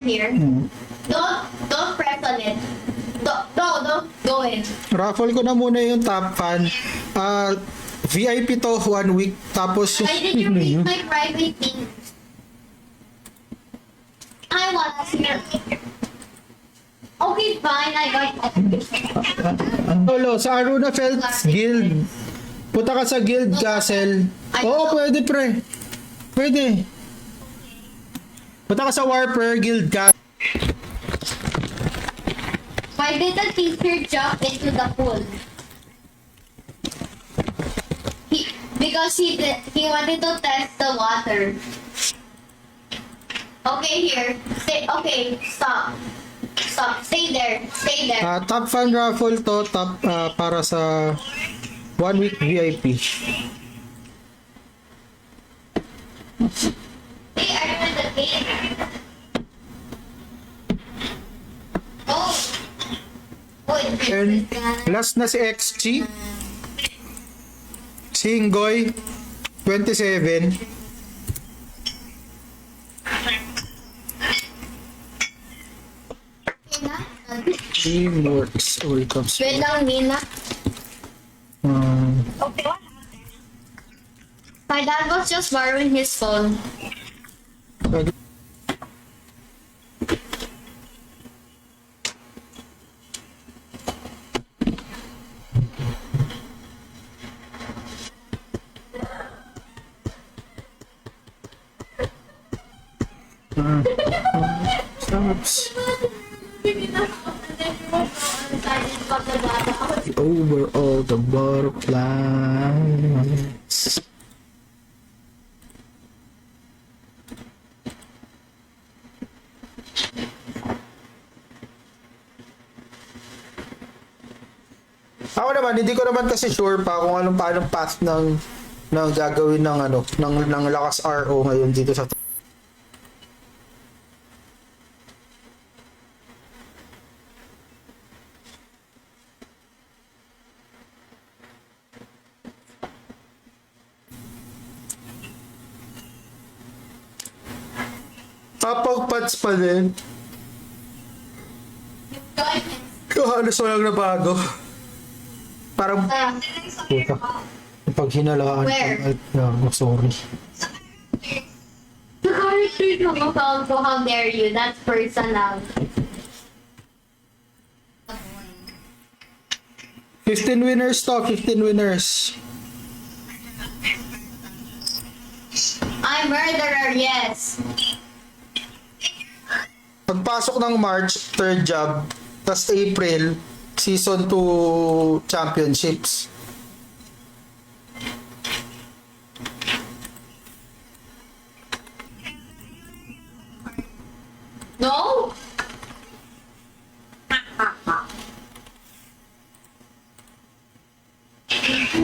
here. Don't press on it. Don't go in. Raffle ko na muna yung top fan. VIP to 1 week. Tapos Why did you read my private thing? I want to hear. Okay, fine. I got Lolo, sa Aruna Felts Guild. Punta ka sa Guild Castle. Oo, pwede pre. Pwede. Punta ka sa Warper Guild Castle. Why did the teacher jump into the pool? Because he wanted to test the water. Okay, here. Okay, stop. Stop. Stay there. Stay there. Top fan raffle to. Top para sa 1 week VIP. Hey, are you in the game? Oh. And last na si XG. Singoy 27. Teamworks welcomes. Wait lang, Nina. My dad was just borrowing his phone. Stops. Over all the butterflies. Ako naman, hindi ko naman kasi sure pa kung paano path ng gagawin ng lakas RO ngayon dito sa Papag-pats pa din. Halos walang nabago. Parang puta. Pag hinalaan sorry. The character from a phone, so how dare you? That's personal. 15 winners to, 15 winners. I'm murderer, yes. Pagpasok ng March, third job, tas April, season 2 championships. No?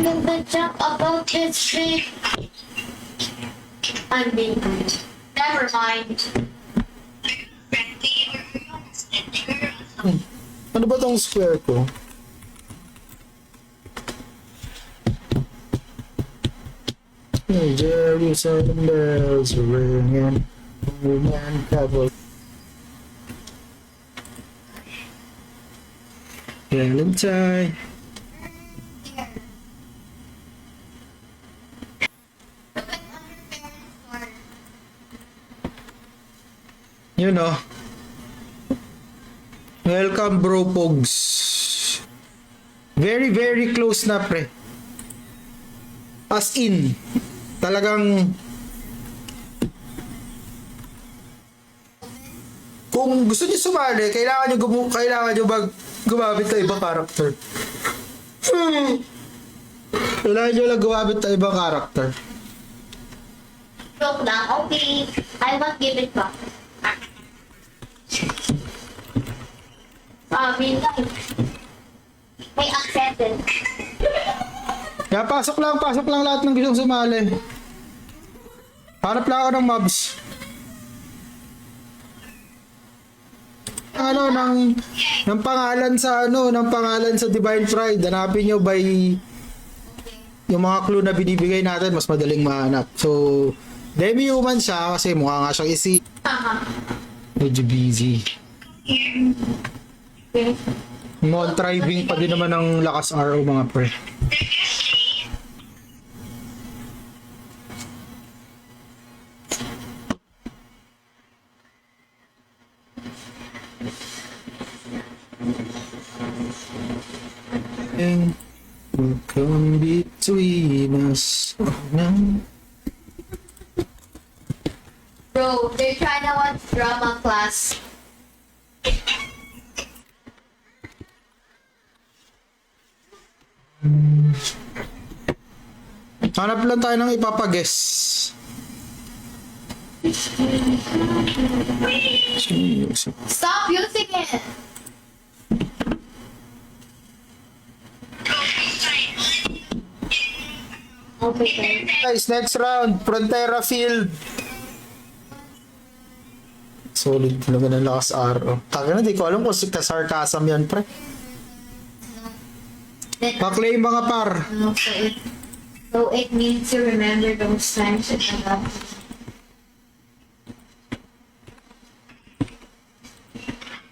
The jump about this tree. I'm being never mind. Ano ba tong square ko? Jerusalem bells are ringing, woman travel. Valentine. You know. Welcome bro Pogs. Very very close na pre. As in talagang kung gusto niyo sumali, kailangan niyo gumamit ng ibang character. Kailangan niyo lang gumamit ng ibang character. Joke lang. Okay. I won't give it back. May accepted. Kaya pasok lang lahat ng gustong sumali. Hanap lang ako ng mobs. Ng pangalan sa Divine Pride. Hanapin nyo by yung mga clue na binibigay natin, mas madaling mahanap. So, demi-human siya kasi mukha nga siyang isi. Medyo busy. Okay. Non-thriving pa din naman ang lakas RO mga pre. And will come between us. Bro, they're trying to watch drama class. Hanap lang tayo ng ipapaguess. Stop using it! Okay. Guys, next round, Frontera Field. Solid talaga ng lakas RO. Taka na, di ko alam kung sarcasm yan, pre. Then, Pa-claim mga par. so it means to remember those times that I got.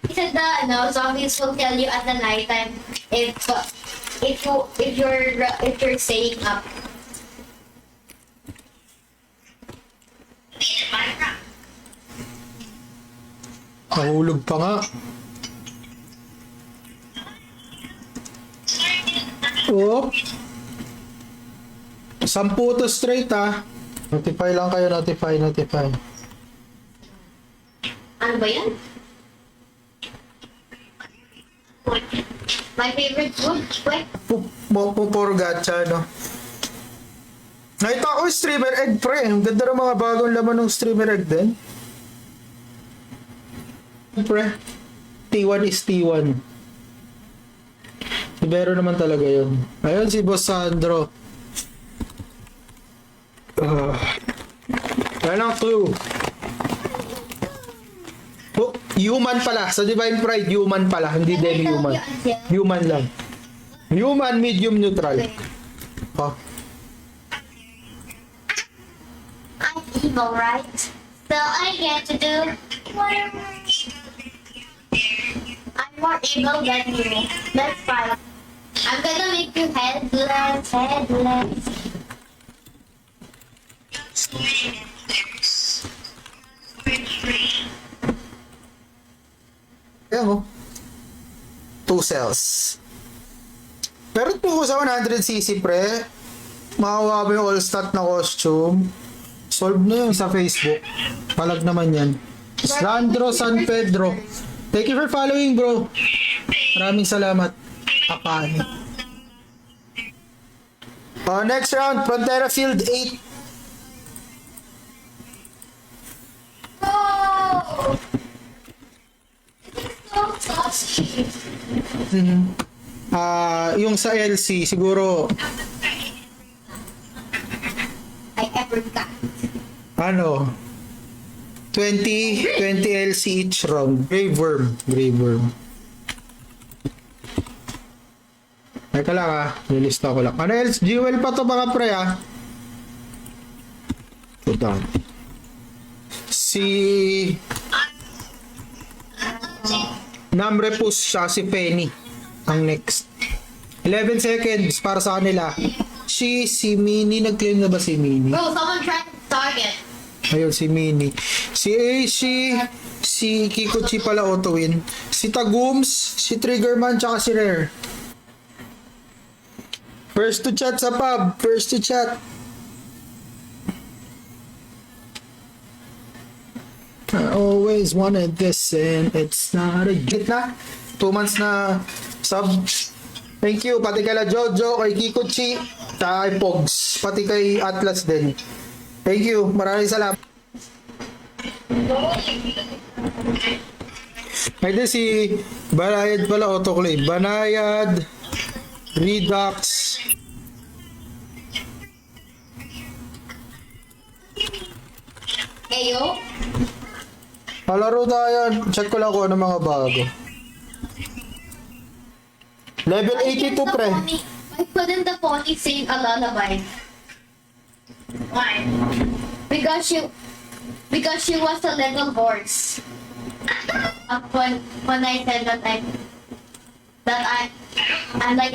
He said that zombies will tell you at the nighttime if you're staying up. Nahulog pa nga. Oh. 10 to straight ah. Notify lang kayo, notify. Ano ba yan? My favorite food? Wait. Puro gacha, no? Nakita ko yung streamer egg, pre. Ang ganda ng mga bagong laman ng streamer egg din. Pre, T1 is T1. Libero naman talaga yun. Ayun si Boss Sandro. Yan ang clue. Oh, human pala. Sa Divine Pride, human pala. Hindi demi-human. Human lang. Human, medium, neutral. Oh. I'm evil, right? So I get to do whatever. I'm more evil than you. That's fine. I'm gonna make you headless. Ayan mo. 2 cells. Pero kung sa 100cc pre, makakuha mo yung all-stat na costume. Solve na yun sa Facebook. Palag naman yan. Sandro San Pedro. Thank you for following, bro. Maraming salamat. Apaan. Next round, Frontera Field 8. Oh! So saucy. Yung sa LC, siguro, I ever got. 20 LC each round. Grave Worm. Teka lang nilista ko lang. Ano else? Jewel pa to mga pre Hold on. Si Namrepus siya, si Penny ang next. 11 seconds para sa kanila. Si Mini, nag-claim na ba si Mini? Bro, someone tried to target. Ayun, si Mini. Si Aishi, si Kikuchi pala auto-win. Si Tagums, si Triggerman, tsaka si Rare. First to chat sa pub. I always wanted this and it's not a gift na. 2 months na sub. Thank you. Pati kay Jojo, kay Kikuchi, tsaka kay Pogs. Pati kay Atlas din. Thank you. Maraming salamat. Ay din si Banayad pala autoclave. Banayad, Redux. Ayo? Palaro tayo. Check ko lang kung ano mga bago. Level 82 pre. Why couldn't the pony sing a lullaby? Why? Because she was a little horse. When I said I'm like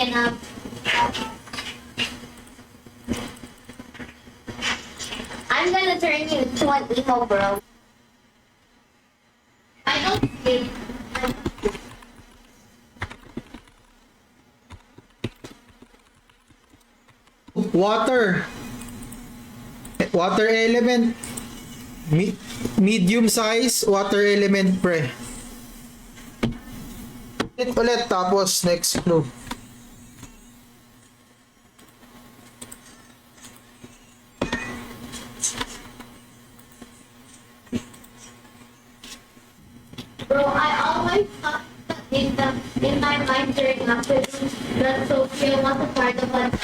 I'm gonna turn you to an emo bro. I don't think Water. Water element. Medium size water element pre. Ulit tapos next clue. bro, I always thought that in my mind during afternoon that Sophia was a part of a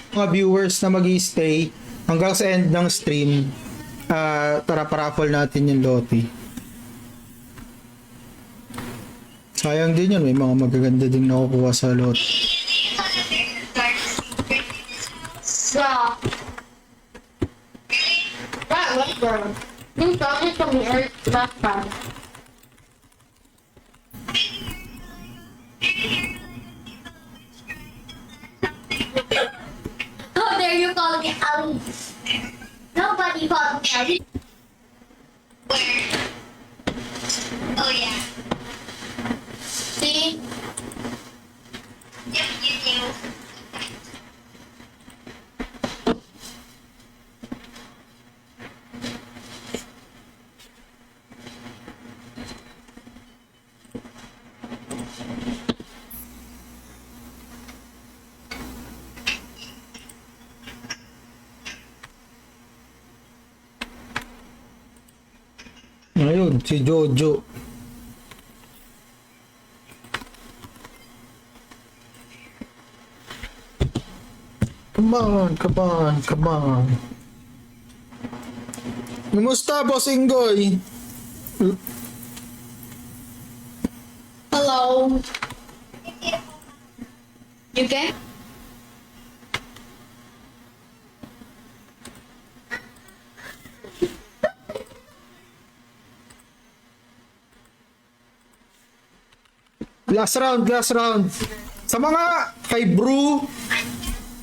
Mga viewers na mag-stay hanggang sa end ng stream, tara paraffle natin yung loti. Sayang din yun, may mga magaganda din nakukuha sa loti. Bro. That was bro. You told it to me last time. How dare you call me Ali? Nobody called me Ali. Where? Oh yeah. See? Yep, you knew. Ayun, si Jojo. Come on, come on, come on. Kumusta, Boss Ingoy? Hello. You okay? Last round, last round. Sa mga kay Brew,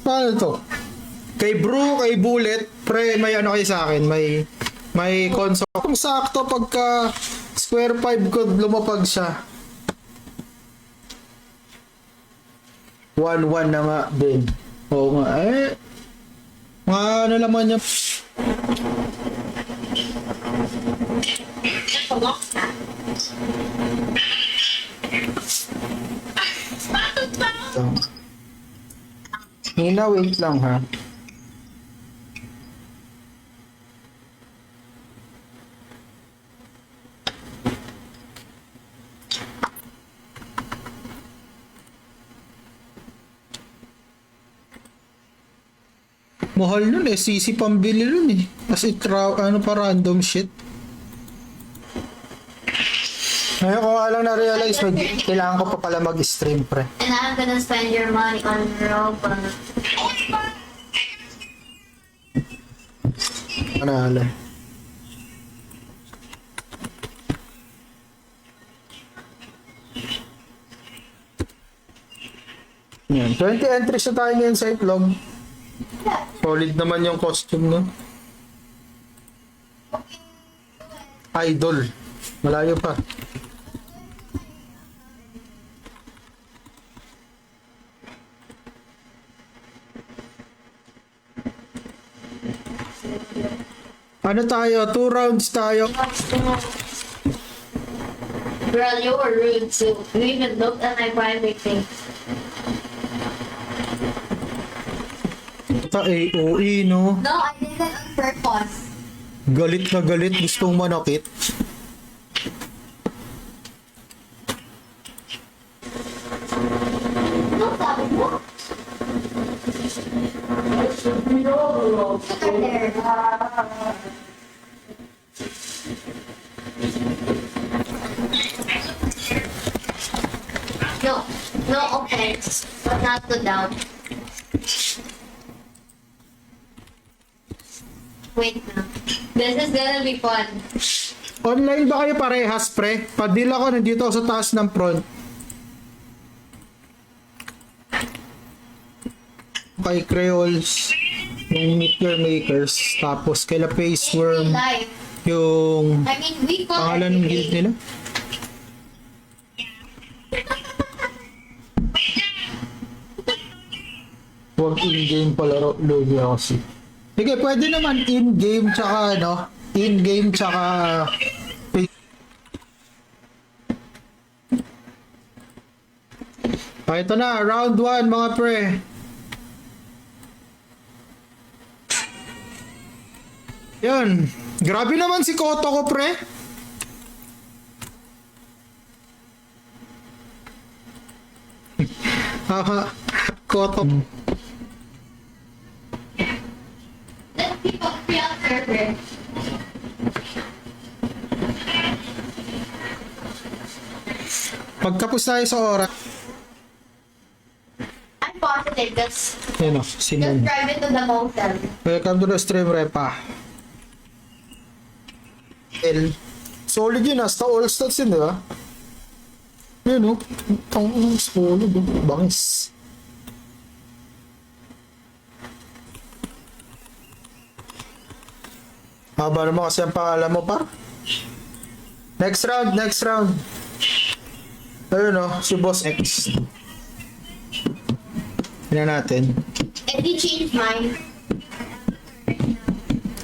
paano to? Kay Brew, kay Bullet, pre, may ano kayo sa akin, may console. Kung sakto pagka square 5 ko lumapag siya. 1-1 na nga din. Oo nga, mga ano naman niya. Nina, wait lang ha. Mahal nun eh, sisi pambili nun eh. Kasi ano pa random shit. Ngayon ko nga lang na-realize, kailangan ko pa pala mag-stream pre. And I'm gonna spend your money on Robux. Panalo. Yan, 20 entries na tayo ngayon sa itlog. Solid naman yung costume no. Idol. Malayo pa. Ano tayo? 2 rounds tayo. Girl, you were rude too. You even looked at my private thing. Ta AOE no. No, I did that on purpose. Galit na galit, gustong manakit. No, sabi mo. Look at there. No, no offense, but not to down. wait na. This is gonna be fun. Online ba kayo parehas, pre? Padil ako, nandito ako sa taas ng front. Kay Creoles, yung Meet Your Makers. Tapos kay La Face Worm, Live. yung I mean, we call pangalan ng it guild nila. Huwag in-game palaro, logo ako si. Sige, pwede naman in-game tsaka ano, in-game tsaka ito na, round 1 mga pre. Yun. Grabe naman si Koto ko, pre. Haha. Koto. Let's keep up free on server. Pagkapos tayo sa oras. I'm positive. Just Yun o, Simon. drive it to the motel. Welcome to the stream, Repa. Solid yun, hasta all stats yun, di ba? Yun o, ang solid o, bangis. Haba naman kasi ang pangalan mo, par. Next round, next round. Ayun o, si Boss X. Tignan natin. Eddie changed mine.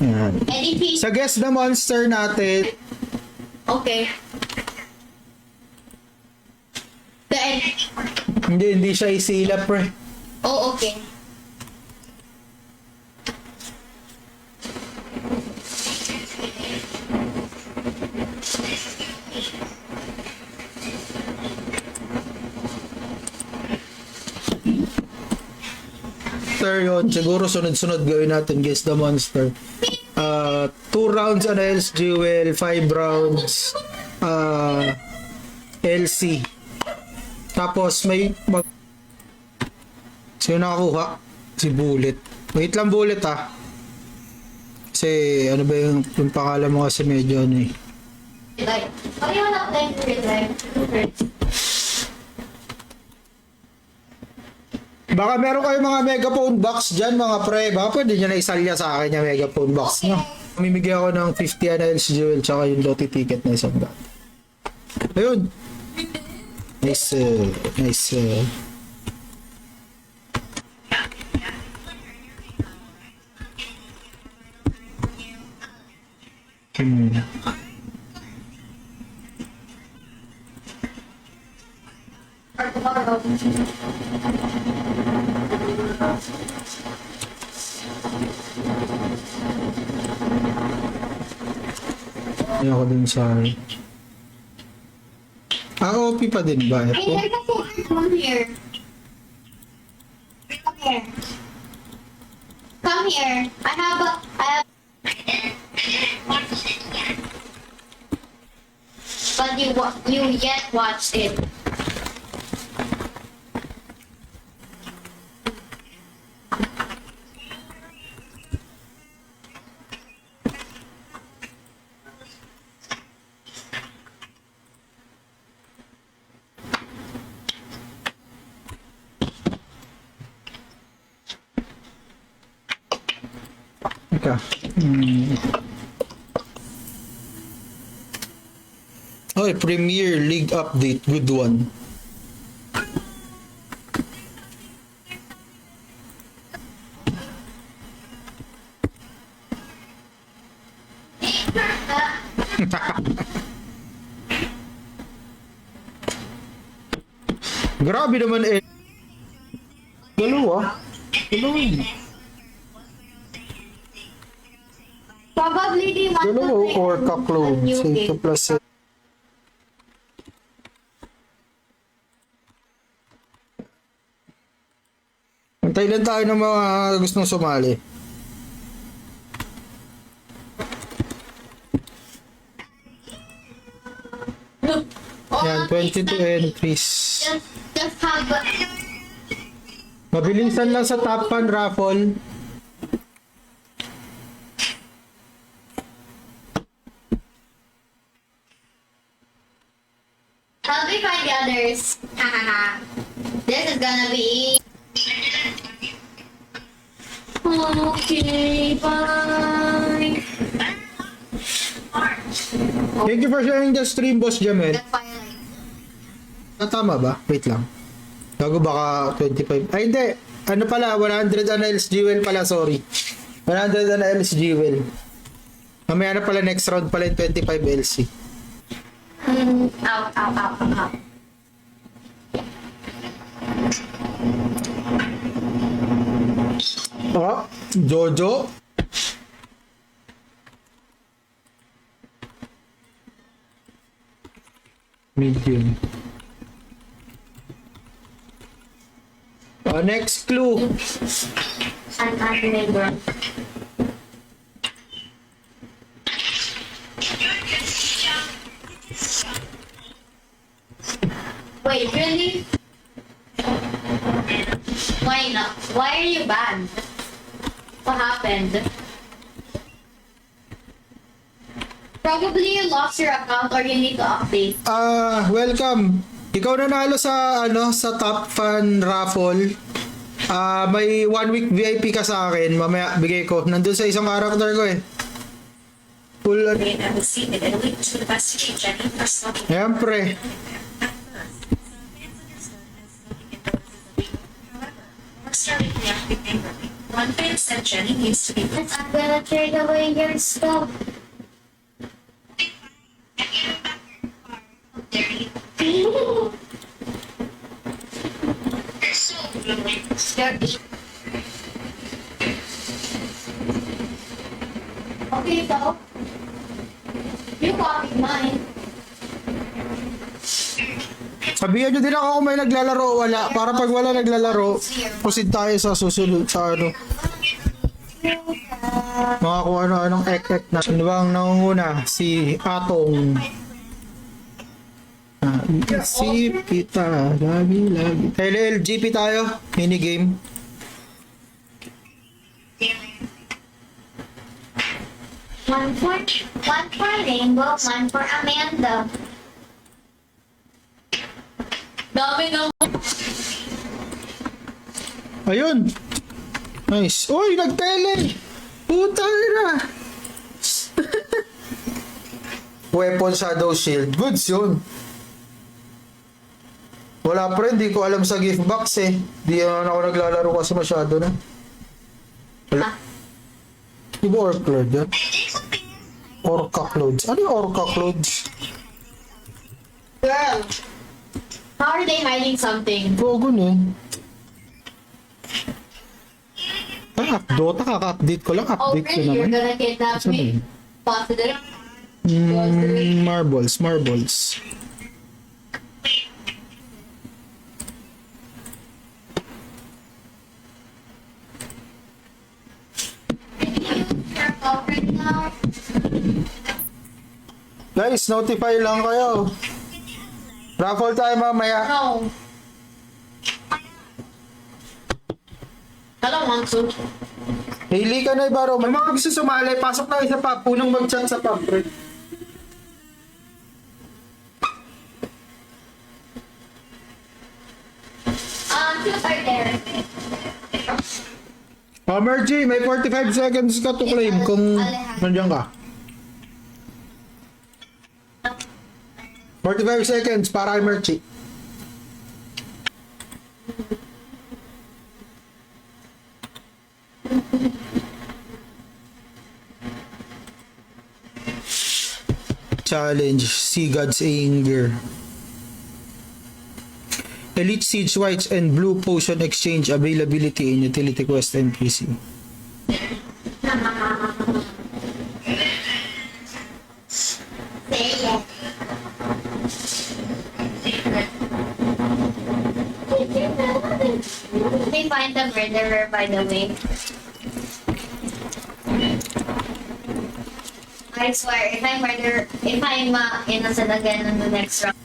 Ayan. Eddie changed. Sa guess the monster natin, Okay. The end. hindi siya isilap, pre. Oh, okay. Monster yun. Siguro sunod-sunod gawin natin guess the monster. 2 rounds on Else Jewel, 5 rounds LC. Tapos may sino nakakuha? Si Bullet. Wait lang, Bullet ah. Kasi ano ba yung pangalan mo kasi medyo ano eh. Like, what do you want to play for real life? Baka meron kayong mga megaphone box dyan mga pre. Baka pwede nyo na isalya sa akin yung megaphone box nyo. Mamimigay ako ng 50 Else Jewel tsaka yung lottery ticket na isang daan. Ayun. Nice. Nice. Or tomorrow. Ayoko din sa OP pa din ba? Hey, Ito? there's a secret room here. Come here. Come here. I have, but you yet watched it. Teka. Oy, Premier League update. Good one. Grabe naman eh. Dalawa. Dalawa yun. Probably they want Dalawa to play or a ka-clone. new Say game. 2 plus 7. Antay lang tayo ng mga gustong sumali. Oh, Yan, 22 entries. Just have Mabilisan lang sa top 1 raffle. $20. Hahaha. This is gonna be... Okay, bye. Thank you for sharing the stream, Boss Jamel. That's why I like Tama ba? Wait lang. Gago baka 25. Ay, hindi. Ano pala? 100 NLs Jewel pala, sorry. 100 NLs Jewel. Mamaya na pala next round pala yung 25 LC. Ow, ow, ow, ow, ow. Oh, Jojo. Medium. Next clue. An neighbor. Wait, really? Why not? Why are you banned? What happened? Probably you lost your account or you need to update. Welcome. Ikaw nanalo sa sa Top Fan Raffle. May 1 week VIP ka sa akin. Mamaya bigay ko. Nandun sa isang character ko eh. Full And will see it and link to the messaging Jenny personal. Siyempre. Starting reacting angrily. One fan said Jenny needs to be I'm gonna trade away your stuff. You're so rude. Okay, so you copied mine. Sabihan nyo din ako kung may naglalaro o wala. Para pag wala naglalaro, proceed tayo sa susunod sa mga kung ano-anong ek-ek na. Ano bang nangunguna? Si Atong. Isip kita. Lagi. LLGP tayo. Minigame. One for Rainbow, one for Amanda. Dami ng... Ayun. Nice. Uy, nagtele. Puta na. Weapon Shadow Shield. Goods yun. Wala pa rin. Di ko alam sa gift box eh. Di naman ako naglalaro kasi masyado na. Wala. Di ba Orc Lord yan? Orca Clothes. Ano yung Orca Clothes? Girl, how are they hiding something? Gogo na yun. Dota, kaka-update ko lang. Oh, Update ko really? You're naman. gonna kidnap Saan me? yun? Positive? Marbles. You're covered now? Guys, notify lang kayo. Raffle tayo mamaya. No. I don't want to. Hili ka na ibaro. May mga gusto sumali. Pasok na isa pa. Punong mag-chat sa pub. Shoot are there. Mergy, may 45 seconds ka to claim kung nandiyan ka. 45 seconds para kay Mergy. Challenge, See God's Anger. Elite Siege Whites and Blue Potion Exchange availability in Utility Quest NPC. Say yes. Let me find the murderer, by the way. I swear, if I'm innocent again in the next round.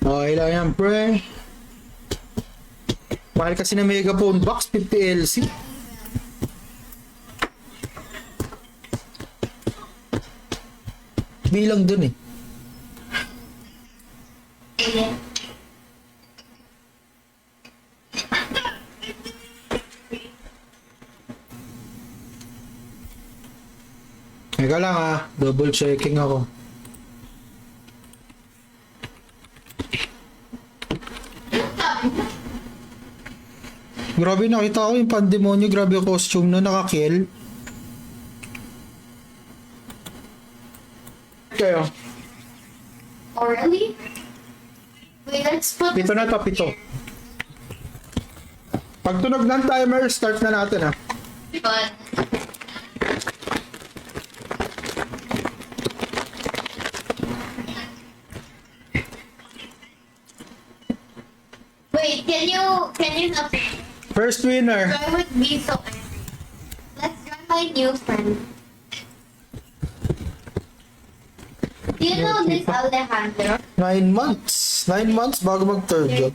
Okay lang yan, pre. Mahal kasi na megaphone box, 50 LC. Bilang dun eh. Teka lang double checking ako. Grabe, nakita ko yung pandemonyo, grabe yung costume na nakakill. Kayo. Oh, really? Wait, let's put Pito na to, pito. Pag tunog ng timer, start na natin But wait, can you not? First winner. I would be so angry. Let's join my new friend. Do you know this Alejandro? 9 months. 9 months bago mag-third job.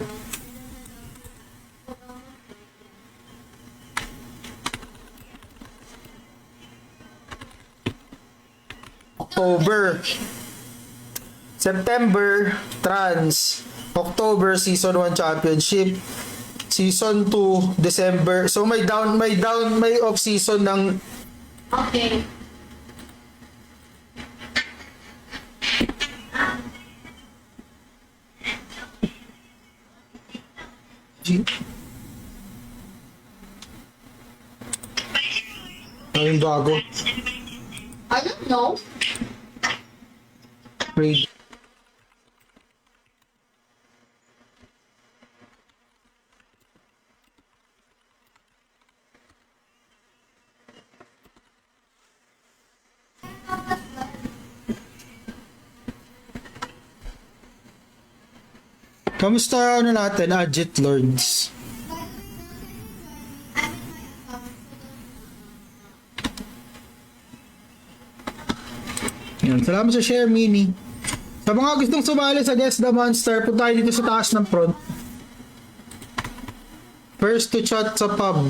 October. September, Trans. October, Season 1 Championship. Season 2, December. So may off season ng Okay. yung bago. I don't know. Raid. Kamusta natin, Adjit Lords? Yan, salamat sa share, Mini. Sa mga gustong sumali sa Guess the Monster, punta tayo dito sa taas ng front. First to chat sa pub.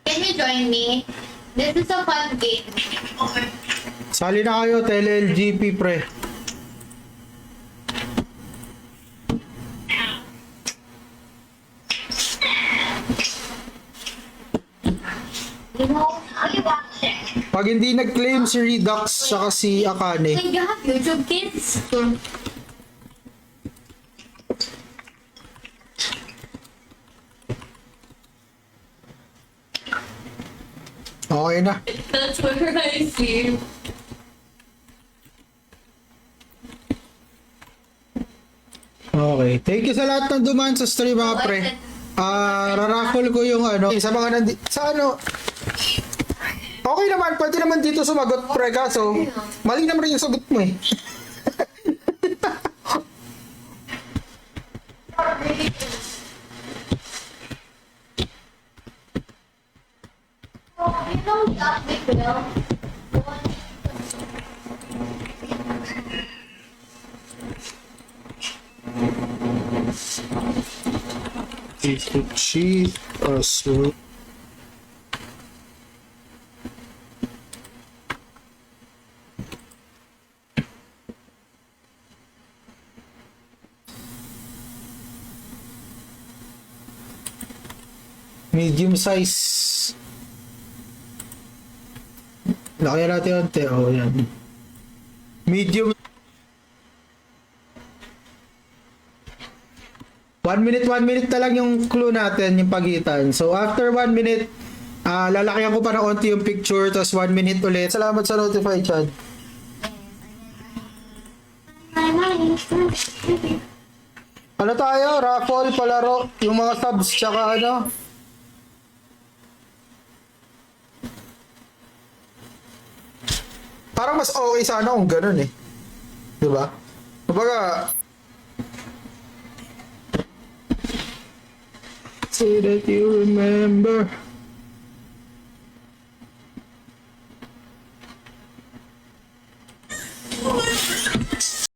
Can you join me? This is a fun game. Sali na kayo, TLLGP pre. You know, Pag hindi nag-claim si Redux saka si Akane, you have YouTube Kids? okay na. That's where I see. Okay. Thank you sa lahat ng dumaan sa stream mga pre. Raraffle ko yung sa mga sa okay naman, pwede naman dito sumagot pre, kaso mali naman rin yung sagot mo eh. You know that big bill? Is to cheat us. Medium size. Laki natin onte. Oh, yan. Medium. 1 minute na lang yung clue natin, yung pagitan. So, after 1 minute, lalakyan ko pa ng onti yung picture, tapos 1 minute ulit. Salamat sa notify, Chad. Ano tayo? Raffle, palaro, yung mga subs, tsaka parang mas okay sana kung ganun eh. Diba? Kumbaga, say that you remember